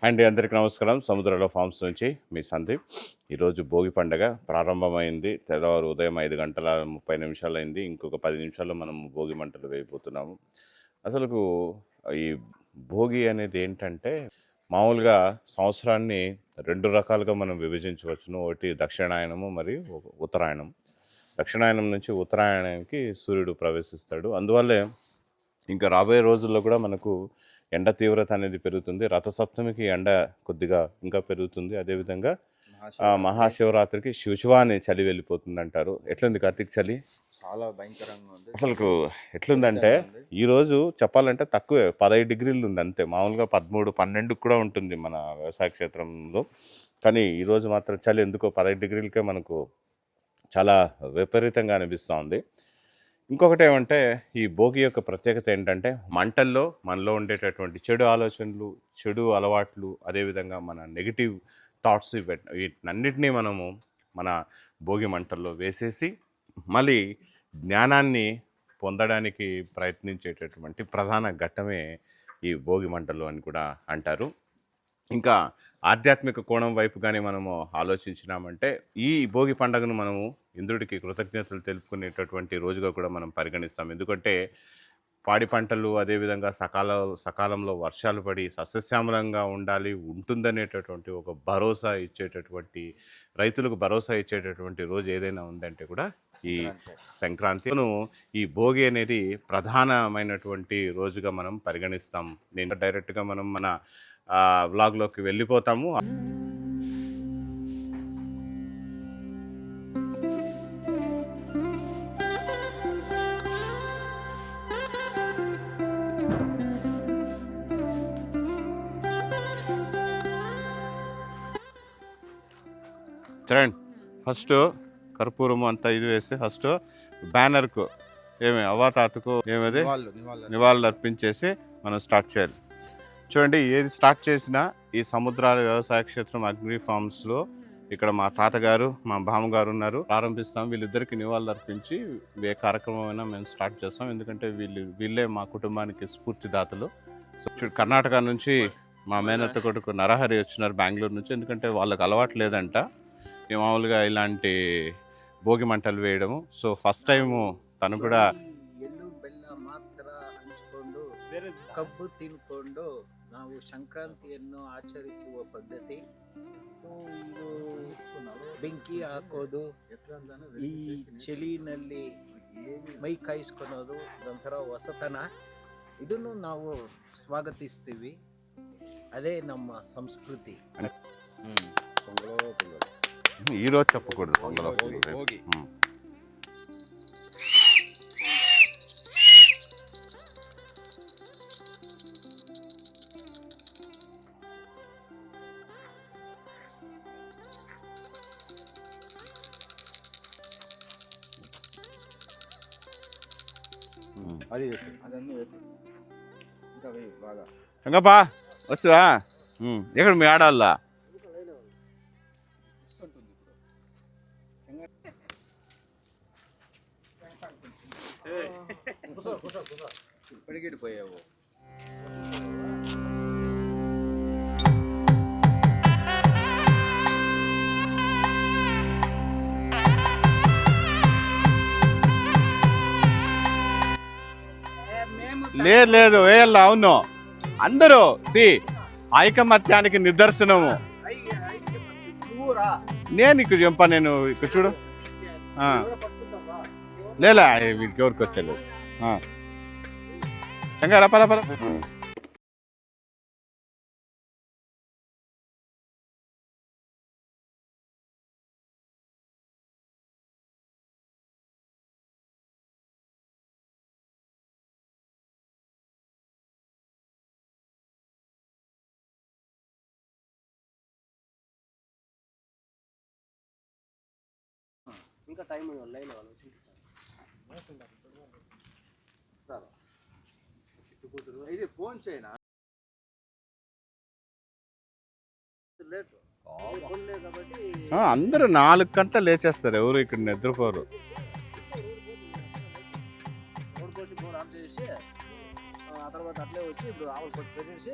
అండి అందరికీ నమస్కారం. సముద్రాల ఫార్మ్స్ నుంచి మీ సందీప్. ఈరోజు భోగి పండగ ప్రారంభమైంది. తెల్లవారు ఉదయం 5:30 అయింది. ఇంకొక 10 నిమిషాల్లో మనం భోగి మంటలు వేయబోతున్నాము. అసలుకు ఈ భోగి అనేది ఏంటంటే మామూలుగా సంవత్సరాన్ని 2 రకాలుగా మనం విభజించవచ్చును. ఒకటి దక్షిణాయనము మరియు ఉత్తరాయణం. దక్షిణాయనం నుంచి ఉత్తరాయణానికి సూర్యుడు ప్రవేశిస్తాడు. అందువల్లే ఇంకా రాబోయే రోజుల్లో కూడా మనకు ఎండ తీవ్రత అనేది పెరుగుతుంది. రథసప్తమికి ఎండ కొద్దిగా ఇంకా పెరుగుతుంది. అదేవిధంగా మహాశివరాత్రికి శివాని చలి వెళ్ళిపోతుంది అంటారు. ఎట్లుంది కార్తీక్ చలి? చాలా భయంకరంగా ఉంది. అసలుకు ఎట్లుందంటే ఈరోజు చెప్పాలంటే తక్కువే, 15 డిగ్రీలు ఉంది అంతే. మామూలుగా 13, 12 కూడా ఉంటుంది మన వ్యవసాయ క్షేత్రంలో. కానీ ఈరోజు మాత్రం చలి ఎందుకో 15 డిగ్రీలకే మనకు చాలా విపరీతంగా అనిపిస్తూ ఉంది. ఇంకొకటి ఏమంటే ఈ భోగి యొక్క ప్రత్యేకత ఏంటంటే మంటల్లో మనలో ఉండేటటువంటి చెడు ఆలోచనలు, చెడు అలవాట్లు, అదేవిధంగా మన నెగిటివ్ థాట్స్ వీటన్నిటినీ మనము మన భోగి మంటల్లో వేసేసి మళ్ళీ జ్ఞానాన్ని పొందడానికి ప్రయత్నించేటటువంటి ప్రధాన ఘట్టమే ఈ భోగి మంటలు అని కూడా అంటారు. ఇంకా ఆధ్యాత్మిక కోణం వైపు కానీ మనము ఆలోచించినామంటే ఈ భోగి పండుగను మనము ఇంద్రుడికి కృతజ్ఞతలు తెలుపుకునేటటువంటి రోజుగా కూడా మనం పరిగణిస్తాం. ఎందుకంటే పాడి పంటలు అదేవిధంగా సకాలంలో వర్షాలు పడి సస్యశ్యామలంగా ఉంటుందనేటటువంటి ఒక భరోసా ఇచ్చేటటువంటి, రైతులకు భరోసా ఇచ్చేటటువంటి రోజు ఏదైనా ఉందంటే కూడా ఈ సంక్రాంతిను, ఈ భోగి అనేది ప్రధానమైనటువంటి రోజుగా మనం పరిగణిస్తాం. నేను డైరెక్ట్గా మనం మన వ్లాగ్లోకి వెళ్ళిపోతాము. చూడండి, ఫస్ట్ కర్పూరము అంతా ఇది వేసి ఫస్ట్ బ్యానర్కు ఏమి అవ్వాతాతకు ఏమది నివాళులు అర్పించేసి మనం స్టార్ట్ చేయాలి. చూడండి, ఏది స్టార్ట్ చేసినా ఈ సముద్రాల వ్యవసాయ క్షేత్రం అగ్రి ఫార్మ్స్లో ఇక్కడ మా తాతగారు, మా బామ్మగారు ఉన్నారు. ప్రారంభిస్తాం. వీళ్ళిద్దరికి నివాళులు అర్పించి ఏ కార్యక్రమమైనా మేము స్టార్ట్ చేస్తాం. ఎందుకంటే వీళ్ళే మా కుటుంబానికి స్ఫూర్తిదాతలు. సో కర్ణాటక నుంచి మా మేనత్త కొడుకు నరహరి వచ్చినారు బెంగళూరు నుంచి. ఎందుకంటే వాళ్ళకి అలవాటు లేదంట మామూలుగా ఇలాంటి భోగి మంటలు వేయడము. సో ఫస్ట్ టైము తను కూడా ಎಳ್ಳು ಬೆಲ್ಲ ಮಾತ್ರ ಹಂಚಿಕೊಂಡು ಕಬ್ಬು ತಿನ್ಕೊಂಡು ನಾವು ಸಂಕ್ರಾಂತಿಯನ್ನು ಆಚರಿಸುವ ಪದ್ಧತಿ. ಸೊ ಇದು ಬೆಂಕಿ ಹಾಕೋದು, ಈ ಚಳಿನಲ್ಲಿ ಮೈ ಕಾಯಿಸ್ಕೊಳೋದು ಒಂಥರ ಹೊಸತನ. ಇದನ್ನು ನಾವು ಸ್ವಾಗತಿಸ್ತೀವಿ. అదే ನಮ್ಮ సంస్కృతి. ఈరోజు చెప్పకూడదు పొంగల్. అది అదన్నీ వేసి ఇంకా బాగా ఎంగప్పా వస్తువా? ఎక్కడ మీ ఆడాలా? ఇప్పటికి పోయావు. లేదు వేయాల. అవును, అందరూ ఐకమత్యానికి నిదర్శనము. నేను ఇక్కడ చెప్పా, నేను ఇక్కడ చూడు లేదా వీళ్ళకి ఎవరికి వచ్చలేదు. చంగారా పద పద. ఇంకా టైం లైన్ ఇది ఫోన్ చేయనా? అందరూ 4 గంటలు లేచేస్తారు. ఎవరు ఇక్కడ నిద్రపోరు. ఆ తర్వాత అట్లే వచ్చి ఇప్పుడు ఆవులు కొట్టి పెట్టేసి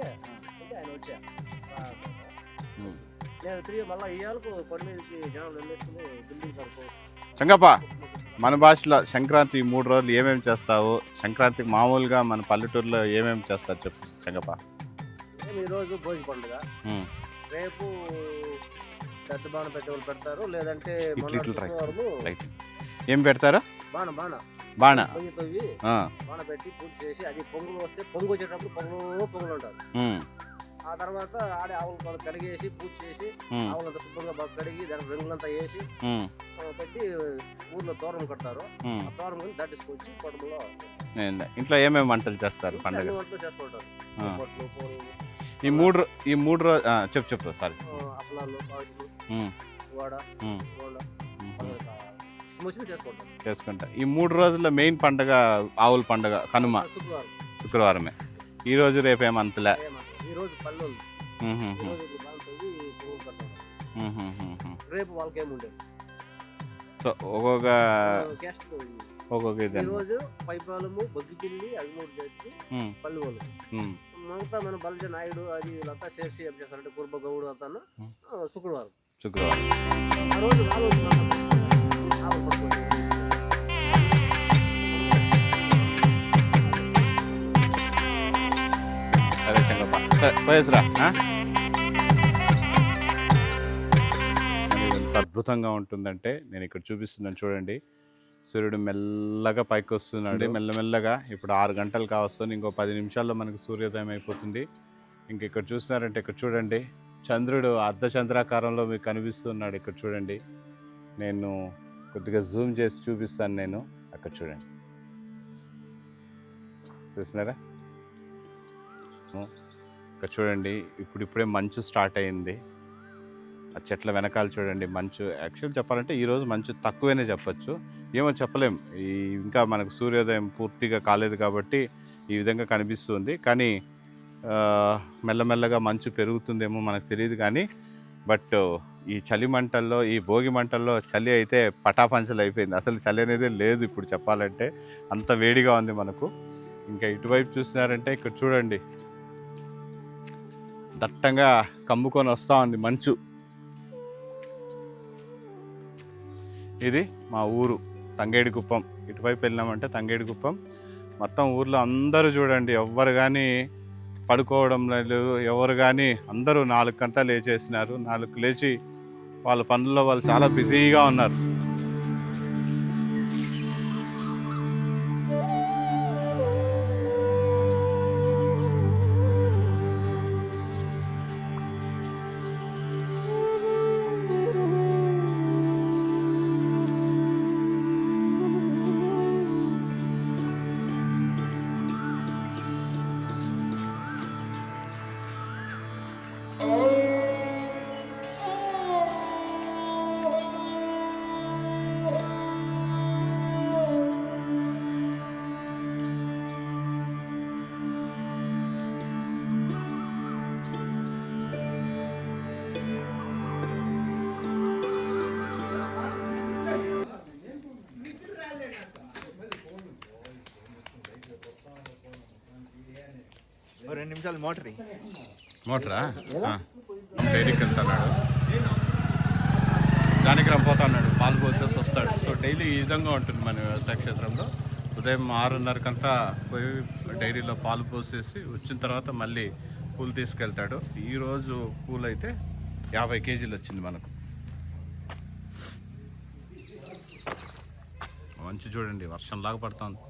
ఆయన వచ్చా నేను తిరిగి మళ్ళీ ఇయ్యాలకు కొండ మీదకి జనాలు వెళ్ళేసుకుని బిల్డింగ్ కడుకో చెంగప్ప, మన భాషలో సంక్రాంతి 3 రోజులు ఏమేమి చేస్తావు? సంక్రాంతికి మామూలుగా మన పల్లెటూరులో ఏమేమి చేస్తారు చెప్పు చెంగప్ప. మేము ఈరోజు భోగి పండుగ, ఉమ్. రేపు పెద్ద బాణ పెట్టేవాళ్ళు పెడతారు, లేదంటే ఇట్లా ఇట్లా రైట్ శుక్రవారము రైట్. ఏం పెడతారు? బాణ బాణ బాణ. పొయ్యి తవ్వి ఆ. బాణ పెట్టి పూజ చేసి, అది పొంగులు వస్తే పొంగు వచ్చేటప్పుడు పొంగులు ఉంటారు. ఉమ్. ఆ తర్వాత ఆడే ఆవులు కడిగేసి పూజ చేసి ఉమ్. ఆవులంతా శుభ్రంగా బాగా కడిగి దానికి రంగులంతా వేసి ఉమ్. పెట్టి ఊర్లో తోరణం కడతారు. ఉమ్. ఆ తోరణం దాటిసుకొచ్చి కుటుంబంలో ఇంట్లో ఏమేమి వంటలు చేస్తారు పండుగ? వంటలు చేసుకుంటారు. ఆ. బొట్లు, పూరీలు, ఈ మూడు రోజు చెప్పు సారీ. అప్పలాలు, పాయసాలు, వడ, బోండా, వచ్చింది చేసుకుంటాం. చేసుకుంటా. ఈ 3 రోజుల్లో మెయిన్ పండుగ ఆవుల పండుగ కనుమ శుక్రవారం శుక్రవారమే. ఈ రోజు రేపేమంతలే. ఈ రోజు పల్లెలు, ఈ రోజు ఇప్పుడు బాగుంటుంది, పువ్వులు కట్టాలి. రేపు వాళ్ళకేముండేది. సో ఒక్కొక్క క్యాస్ట్ ఇది ఈ రోజు పైపాలము, బొగ్గిపిల్లి, అవిమూడు చేసి పల్లె వాళ్ళు మిగతా మన బలజ నాయుడు అది వీళ్ళంతా చేసి ఏం చేస్తారంటే కుర్బ గౌడు అంతా శుక్రవారం ఆ రోజు సరే చెంగప్ప, సరే పోయేసిరా. ఎంత అద్భుతంగా ఉంటుందంటే నేను ఇక్కడ చూపిస్తున్నాను చూడండి. సూర్యుడు మెల్లగా పైకి వస్తున్నాడు, మెల్లమెల్లగా. ఇప్పుడు 6 గంటలు కావస్తుంది, ఇంకో 10 నిమిషాల్లో మనకు సూర్యోదయం అయిపోతుంది. ఇంక ఇక్కడ చూస్తున్నారంటే ఇక్కడ చూడండి, చంద్రుడు అర్ధచంద్రాకారంలో మీకు కనిపిస్తున్నాడు. ఇక్కడ చూడండి, నేను కొద్దిగా జూమ్ చేసి చూపిస్తాను. నేను అక్కడ చూడండి, చూస్తున్నారా? ఇక్కడ చూడండి, ఇప్పుడిప్పుడే మంచు స్టార్ట్ అయింది. ఆ చెట్ల వెనకాల చూడండి మంచు. యాక్చువల్ చెప్పాలంటే ఈరోజు మంచు తక్కువనే చెప్పచ్చు, ఏమో చెప్పలేం. ఇంకా మనకు సూర్యోదయం పూర్తిగా కాలేదు కాబట్టి ఈ విధంగా కనిపిస్తుంది. కానీ మెల్లమెల్లగా మంచు పెరుగుతుందేమో మనకు తెలియదు. కానీ బట్ ఈ చలి మంటల్లో, ఈ భోగి మంటల్లో చలి అయితే పటాపంచలు అయిపోయింది. అసలు చలి అనేది లేదు ఇప్పుడు చెప్పాలంటే, అంత వేడిగా ఉంది మనకు. ఇంకా ఇటువైపు చూసినారంటే ఇక్కడ చూడండి, దట్టంగా కమ్ముకొని వస్తూ ఉంది మంచు. ఇది మా ఊరు తంగేడికుప్పం. ఇటువైపు వెళ్ళినామంటే తంగేడికుప్పం. మొత్తం ఊర్లో అందరూ చూడండి, ఎవ్వరు కానీ పడుకోవడం లేదు, ఎవరు కానీ అందరూ 4 గంటలు లేచేసినారు. 4 లేచి వాళ్ళ పనుల్లో వాళ్ళు చాలా బిజీగా ఉన్నారు. మోటరా డైరీకి వెళ్తున్నాడు, దానికి రంపోతున్నాడు, పాలు పోసేసి వస్తాడు. సో డైలీ ఈ విధంగా ఉంటుంది మన వ్యవసాయ క్షేత్రంలో. ఉదయం 6:30కంతా పోయి డైరీలో పాలు పోసేసి వచ్చిన తర్వాత మళ్ళీ పూలు తీసుకెళ్తాడు. ఈరోజు పూలు అయితే 50 కేజీలు వచ్చింది మనకు. మంచి చూడండి, వర్షంలాగా పడుతుంది.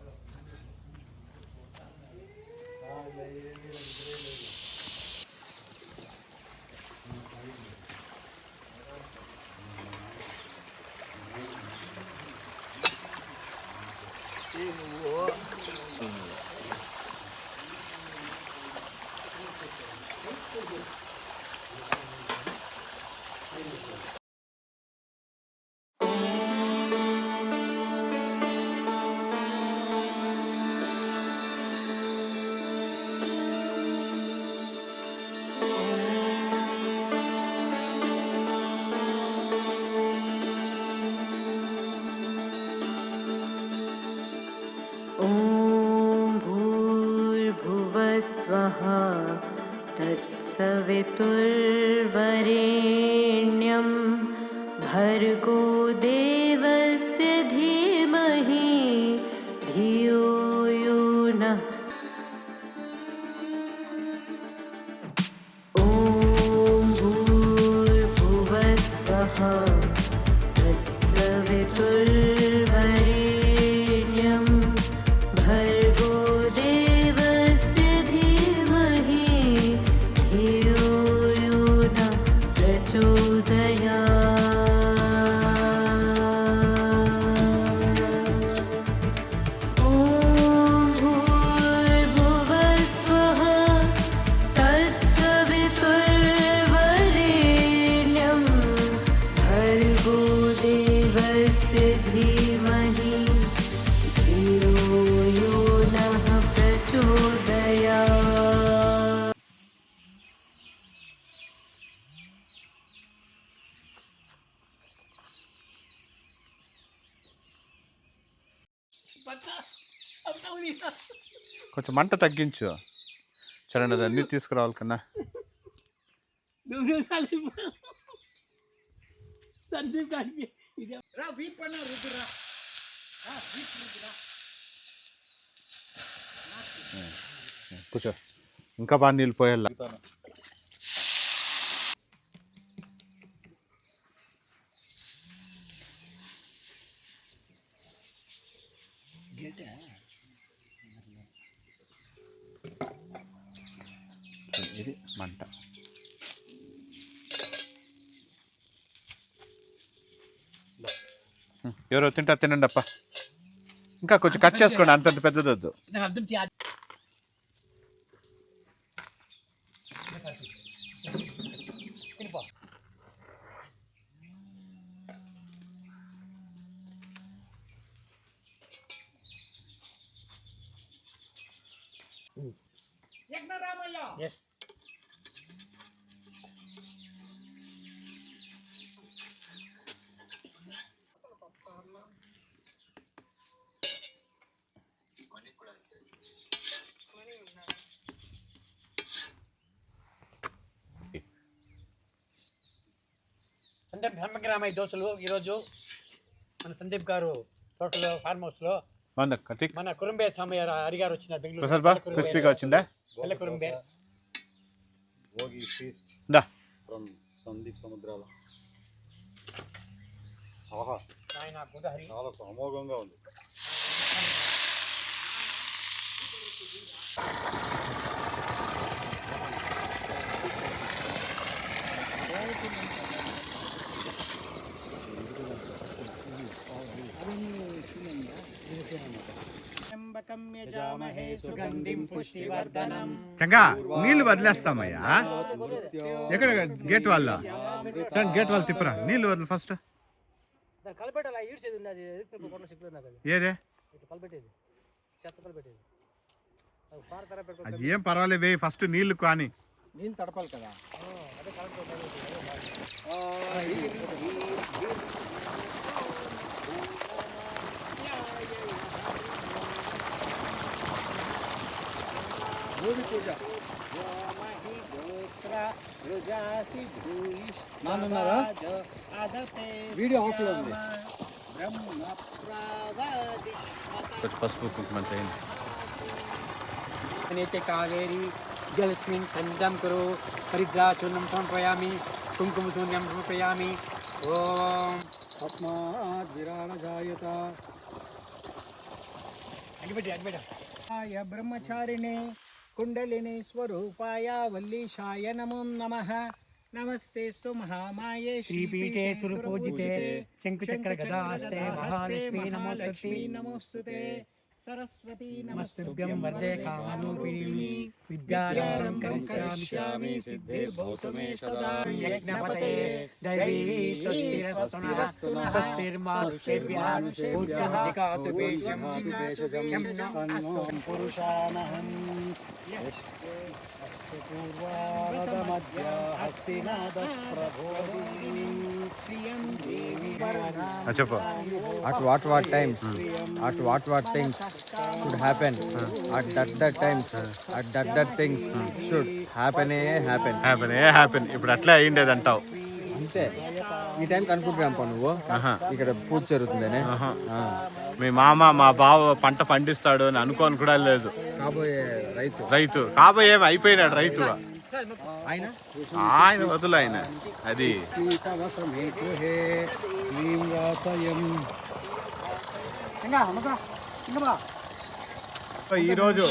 स्वः तत्सवितुर्वरेण्यं भर्गो देवस्य धीमहि धियो यो नः ॐ भूर्भुवस्वः तत्सवितुर्वरेण्यं भर्गो देवस्य धीमहि धियो यो नः प्रचोदयात् ॐ भूर्भुवस्वः तत्सवितुर्वरेण्यं भर्गो देवस्य धीमहि धियो यो नः प्रचोदयात् కొంచెం మంట తగ్గించు. చూడండి అది అన్నీ తీసుకురావాలి కన్నా. కూర్చో, ఇంకా బాగా నీళ్ళు పోయాల. ఇది మంట. ఎవరో తింటా తినండి అప్ప. ఇంకా కొంచెం కట్ చేసుకోండి, అంతంత పెద్దదొద్దు. సందీప్ హమ్మగ్రామయ్య దోశలు ఈరోజు మన సందీప్ గారు తోటలో ఫార్మ్ హౌస్లో మన కురుంబే సామయ్య అడిగారు వచ్చిన ప్రసాద్ బా క్రిస్పీగా వచ్చిందా? వెల్ల కురుంబే భోగి ఫీస్ట్ ఫ్రమ్ సందీప్ సముద్రాల. ఆహా, ఆయన గోదావరి చాలా అమోఘంగా ఉంది. చంగా నీళ్లు వదిలేస్తామయ్యా. ఎక్కడ గేట్ వాళ్ళ గేట్ వాళ్ళు తిప్పరా నీళ్లు వదిలి ఫస్ట్. కలిపెట్టాలి ఈడ్చేది ఉన్నది కొన్న సిక్కులు నాకు ఏదే కలిపెట్టేది చెత్త కలిపెట్టేది పారతర పెట్టుకో. అది ఏం పర్వాలేదు, వేయి ఫస్ట్ నీళ్లు కానీ. నీళ్ళు తడపాలి కదా. అదే కలిపెట్టాలి. భోగి పూజ నాన్నన్నారా? వీడియో ఆఫ్లో ఉంది. కొంచెం పసుపు కుంకుమ అయింది. నేచే కావేరి జలస్మిన్ సందం కురు హరిద్రాచూర్ణం సమర్పయామి కుంకుమశూన్యం సమర్పయామి. ఓం ఆత్మాద్విరాణజాయత అగిపెట్టి బ్రహ్మచారిణే కుండలిని స్వరూపాయ వల్లీశాయ నమో నమః. నమస్తేస్తు మహామాయే శ్రీపీఠే సురపూజితే శంకుచక్ర గదాస్తే మహాలక్ష్మీ నమోస్తుతే. सरस्वती नमस्तुभ्यं वरदे कामरूपिणी विद्यारम्भं करिष्यामि सिद्धिर्भवतु मे सदा। यज्ञपते दैवी स्वस्तिरस्तु नः स्वस्तिर्मानुषेभ्यः ऊर्ध्वं जिगातु भेषजं यं न पुरुषानहं पूर्वादमध्य हस्तिनाद प्रभोदिनी श्रियं देवी చెప్పు. At what times, at what things should happen, at that times, at that things should happen. Happen ఇప్పుడు అట్లే అయ్యిండేది అంటావు. అంతే ఈ టైంకి అనుకుంటున్నాంపా నువ్వు ఇక్కడ పూజ జరుగుతుందనే. మీ మామ మా బావ పంట పండిస్తాడు అని అనుకోని కూడా లేదు. కాబోయే రైతు కాబోయే అయిపోయినాడు రైతు. ఆయన ఆయన వదులు ఆయన అది సహస్రమే గృహే క్లీం వాసయం. సో ఈరోజు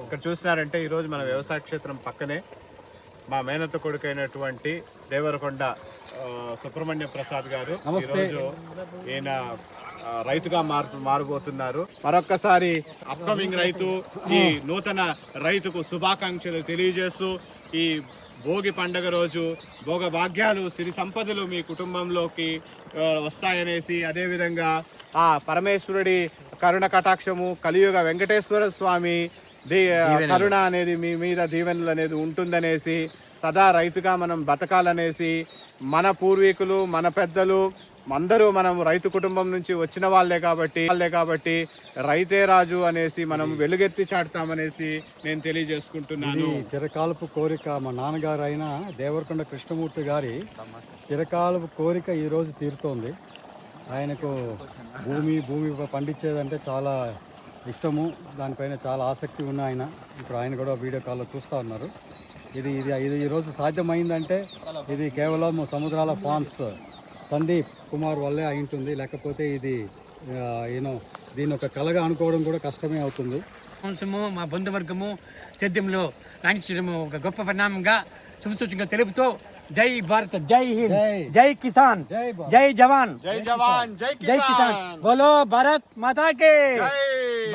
ఇక్కడ చూసినారంటే ఈరోజు మన వ్యవసాయ క్షేత్రం పక్కనే మా మేనత్త కొడుకు అయినటువంటి దేవరకొండ సుబ్రహ్మణ్య ప్రసాద్ గారు ఈరోజు ఈయన రైతుగా మారబోతున్నారు. మరొక్కసారి అప్కమింగ్ రైతు ఈ నూతన రైతుకు శుభాకాంక్షలు తెలియజేస్తూ ఈ భోగి పండగ రోజు భోగ భాగ్యాలు సిరి సంపదలు మీ కుటుంబంలోకి వస్తాయనేసి, అదేవిధంగా ఆ పరమేశ్వరుడి కరుణ కటాక్షము కలియుగ వెంకటేశ్వర స్వామి కరుణ అనేది మీ మీద దీవెనలు అనేది ఉంటుందనేసి, సదా రైతుగా మనం బతకాలనేసి, మన పూర్వీకులు మన పెద్దలు అందరూ మనం రైతు కుటుంబం నుంచి వచ్చిన వాళ్ళే కాబట్టి రైతే రాజు అనేసి మనం వెలుగెత్తి చాటుతామనేసి నేను తెలియజేసుకుంటున్నాను. చిరకాలపు కోరిక మా నాన్నగారు అయిన దేవరకొండ కృష్ణమూర్తి గారి చిరకాలపు కోరిక ఈరోజు తీరుతోంది. ఆయనకు భూమి పండించేదంటే చాలా ఇష్టము, దానిపైన చాలా ఆసక్తి ఉన్న ఆయన. ఇప్పుడు ఆయన కూడా వీడియో కాల్లో చూస్తూ ఉన్నారు. ఇది ఈరోజు సాధ్యమైందంటే ఇది కేవలం సముద్రాల ఫార్మ్స్ సందీప్ కుమార్ వల్లే అయి ఉంటుంది. లేకపోతే ఇది దీని ఒక కళగా అనుకోవడం కూడా కష్టమే అవుతుంది. వంశము మా బంధువర్గము సేద్యంలో రాణించడము ఒక గొప్ప పరిణామంగా శుభసూచనగా తెలుపుతూ జై భారత్, జై హింద్, జై కిసాన్, జై జవాన్, జై కిసాన్. బోలో భారత్ మాతా కే,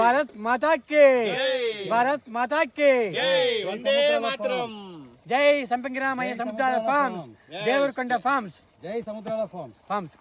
భారత్ మాతా కే, భారత్ మాతా కే. జై సంపంగిరామయ్య సముద్రాల ఫార్మ్స్, దేవరకొండ ఫార్మ్స్, జై సముద్రాల ఫార్మ్స్.